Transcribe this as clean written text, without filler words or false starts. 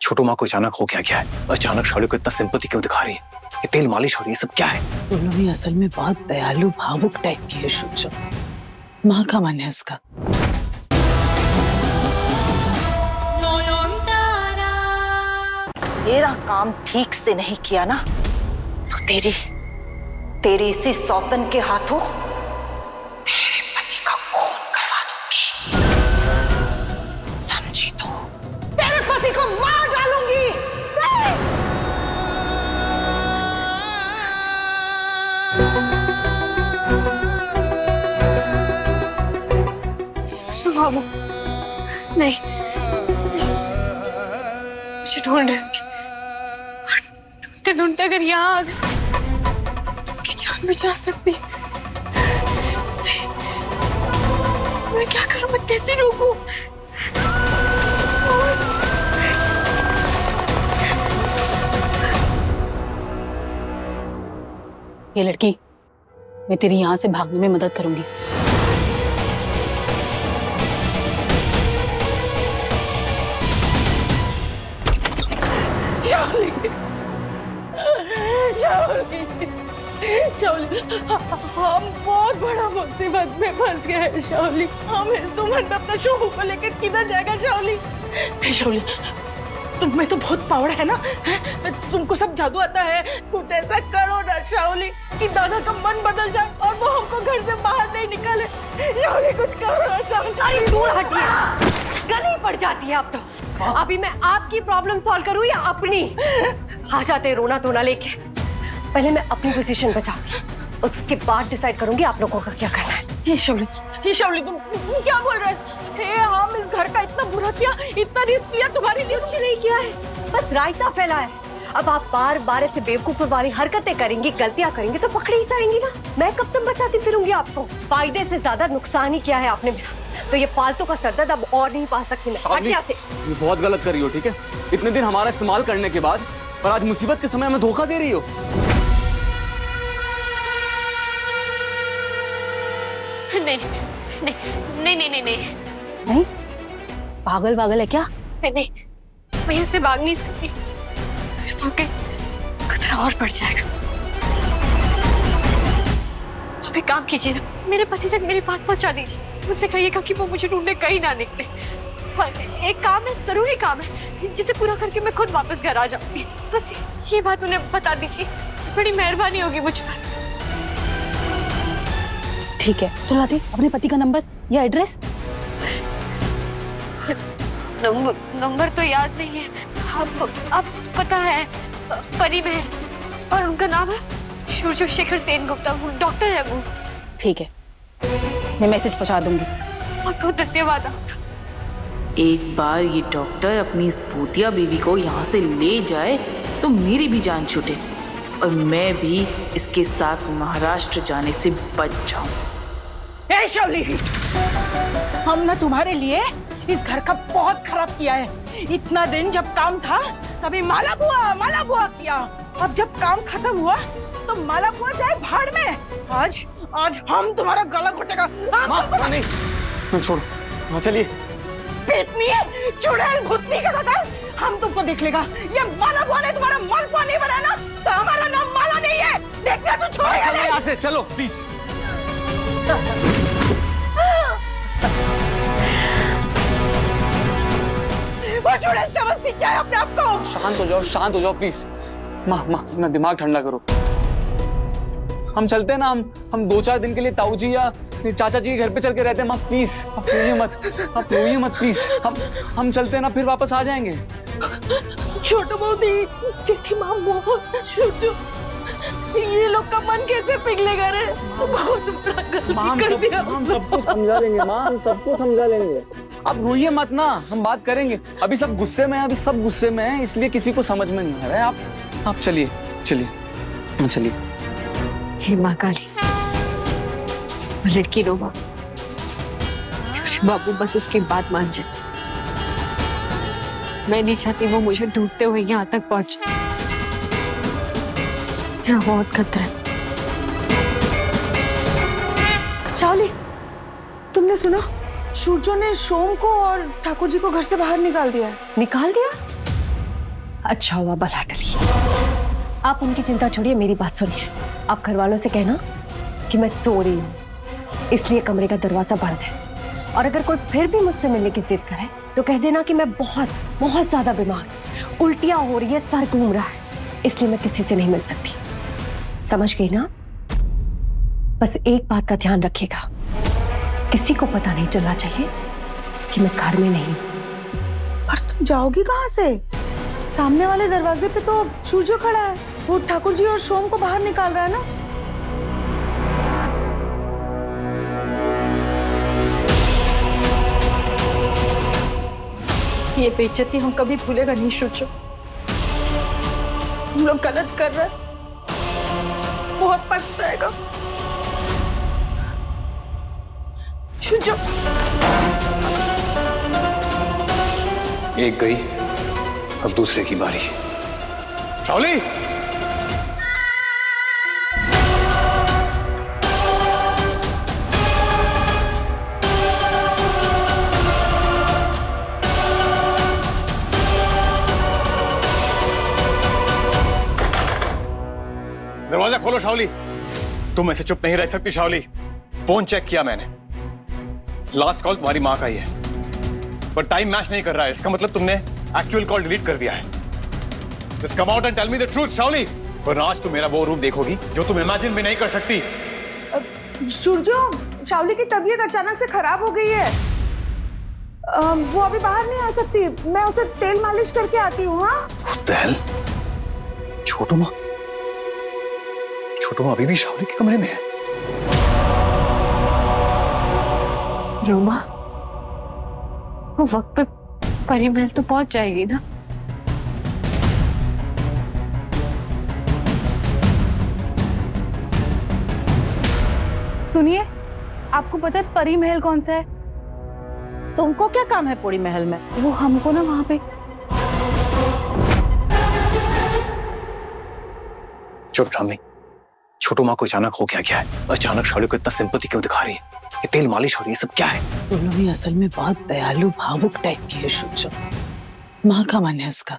छोटू माँ को अचानक हो क्या गया है? अचानक शौर्य को इतना सिंपैथी क्यों दिखा रही है? ये तेल मालिश हो रही है, सब क्या है? उन्होंने असल में बहुत दयालु भावुक टाइप की है शुचो। माँ का मन है उसका। मेरा काम ठीक से नहीं किया ना तो तेरी इसी सौतन के हाथों तेरे पति का खून करवा दूंगी, समझी तो? तेरे पति को मार डालूंगी। बाबू नहीं, मुझे ढूंढ रहे ढूंढते अगर यहाँ आ गए तो जान बचा सकती। नहीं, मैं क्या करूं, मैं कैसे रोकूं? ये लड़की, मैं तेरी यहाँ से भागने में मदद करूंगी। शाओली, हम बहुत बड़ा मुसीबत में फंस गए हैं शाओली। हमें सुमन में अपना शोहू को लेकर किधर जाएगा शाओली? शाओली, तुम में तो बहुत पावर है ना, तुमको सब जादू आता है। कुछ ऐसा करो ना शाओली कि दादा का मन बदल जाए और वो हमको घर से बाहर नहीं निकाले। शाओली, कुछ करो ना शाओली। अरे दूर हटिए, गली पड़ जाती है अब तो। अभी मैं आपकी प्रॉब्लम सॉल्व करूं या अपनी? आ जाते रोना धोना लेके। पहले मैं अपनी पोजीशन बचाऊंगी, उसके बाद डिसाइड करूंगी आप लोगों का क्या करना है। ये शाओली, तुम क्या बोल रहे हैं? हम इस घर का इतना बुरा किया, इतना रिस्क लिया तुम्हारे लिए। कुछ नहीं किया है, बस रायता फैला है। अब आप बार बार ऐसे बेवकूफ वाली हरकतें करेंगी, गलतियां करेंगी तो पकड़ी ही जाएंगी ना। मैं कब तक बचाती फिरूंगी आपको? फायदे से ज्यादा नुकसान ही किया है आपने मेरा। तो ये फालतू का सरदर्द अब और नहीं पा सकती मैं। हटिया से। ये बहुत गलत कर रही हो, ठीक है? इतने दिन हमारा इस्तेमाल करने के बाद और आज मुसीबत के समय हमें धोखा दे रही हो। नहीं नहीं नहीं नहीं नहीं नहीं नहीं, पागल है क्या? नहीं नहीं, मैं यहाँ से भाग नहीं सकती। खतरा और बढ़ जाएगा। आप एक काम कीजिए ना, मेरे पति तक मेरी बात पहुंचा दीजिए। मुझसे कहिएगा कि वो मुझे ढूंढने कहीं ना निकले। और एक काम है, जरूरी काम है, जिसे पूरा करके मैं खुद वापस घर आ जाऊंगी। बस ये बात उन्हें बता दीजिए, बड़ी मेहरबानी होगी मुझ पर। ठीक है, तो ला दे अपने पति का नंबर या एड्रेस। नंबर तो याद नहीं है। अब पता है परी में है और उनका नाम है सूर्य शेखर सेन गुप्ता, डॉक्टर है वो। ठीक है, मैं मैसेज पहुंचा दूंगी। बहुत बहुत धन्यवाद आपका। एक बार ये डॉक्टर अपनी इस भूतिया बीवी को यहाँ से ले जाए तो मेरी भी जान छूटे और मैं भी इसके साथ महाराष्ट्र जाने से बच जाऊं। ए शाओली, हम ना तुम्हारे लिए इस घर का बहुत खराब किया है। इतना दिन जब काम था तभी माला बुआ किया। अब जब काम खत्म हुआ तो माला बुआ जाए भाड़ में। आज हम तुम्हारा गला घोटेगा। नहीं, छोड़ो, चलिए। पेटनी है, चुड़ैल भूतनी का कतर, हम तुमको देख लेगा। ये माला बुआ ने तुम्हारा मालपुआ नहीं बनाया ना तो हमारा नाम माला नहीं है। देखना तू छोड़ेगा नहीं। यहाँ से चलो प्लीज। वो चुड़ैल समझती क्या है अपने आप को? शांत हो जाओ प्लीज। माँ अपना दिमाग ठंडा करो। हम चलते हैं ना, हम 2-4 दिन के लिए ताऊ जी या चाचा जी के घर पे चल के रहते हैं। माँ प्लीज, आप रोइए मत प्लीज। हम चलते हैं ना, फिर वापस आ जाएंगे। छोटू बहू, जेठी माँ, छोटू, ये लोग का मन कैसे पिघलेगा रे? बहुत बड़ा गलती कर दिया। हम सबको समझा लेंगे माँ, हम सबको समझा लेंगे। आप रोइए मत ना, हम बात करेंगे। अभी सब गुस्से में हैं, इसलिए किसी को समझ में नहीं आ रहा है। आप चलिए। हे माँ काली, लड़की रो माँ, बाबू बस उसकी बात मान जाए। मैं नहीं चाहती वो मुझे ढूंढते हुए यहाँ तक पहुंचे। यहाँ बहुत खतरा है। शाओली, तुमने सुना? सूर्यो ने सोम को और ठाकुर जी को घर से बाहर निकाल दिया है। निकाल दिया? अच्छा हुआ बला टली। आप उनकी चिंता छोड़िए, मेरी बात सुनिए। आप घर वालों से कहना कि मैं सो रही हूँ, इसलिए कमरे का दरवाजा बंद है। और अगर कोई फिर भी मुझसे मिलने की जिद करे तो कह देना कि मैं बहुत बहुत ज्यादा बीमार हूँ, उल्टियां हो रही है, सर घूम रहा है, इसलिए मैं किसी से नहीं मिल सकती। समझ गई ना? बस एक बात का ध्यान रखिएगा, किसी को पता नहीं चलना चाहिए कि मैं घर में नहीं हूँ। पर तुम जाओगी कहाँ से? सामने वाले दरवाजे पे तो सूर्य खड़ा है, वो ठाकुर जी और सोम को बाहर निकाल रहा है ना। ये बेइज्जती हम कभी भूलेगा नहीं शुचो। हम लोग गलत कर रहे हैं, बहुत पछताएगा शुचो। एक गई, अब दूसरे की बारी। शाओली, दरवाजा खोलो शाओली। तुम ऐसे चुप नहीं रह सकती शाओली। फोन चेक किया मैंने, लास्ट कॉल तुम्हारी माँ का ही है, पर टाइम मैच नहीं कर रहा है। इसका मतलब तुमने एक्चुअल कॉल डिलीट कर दिया है। Just come out and tell me the truth, शाओली। वरना आज तुम मेरा वो रूप देखोगी जो तुम इमेजिन भी नहीं कर सकती। सूर्यो, शाओली की तबीयत अचानक से खराब हो गई है। वो अभी बाहर नहीं आ सकती, मैं उसे तेल मालिश करके आती हूँ। हाँ, तेल? छोटू माँ अभी भी शाओली के कमरे में है। रोमा, वो वक्त पे परी महल तो पहुंच जाएगी ना? सुनिए, आपको पता है परी महल कौन सा है? तुमको क्या काम है परी महल में? वो हमको ना वहां पे छोटू माँ को अचानक हो क्या गया है? अचानक शाओली को इतना सिंपैथी क्यों दिखा रही है? ये तेल मालिश हो रही है, सब क्या है? दोनों ही असल में बहुत दयालु भावुक टाइप की है शुचो। माँ का मन है उसका।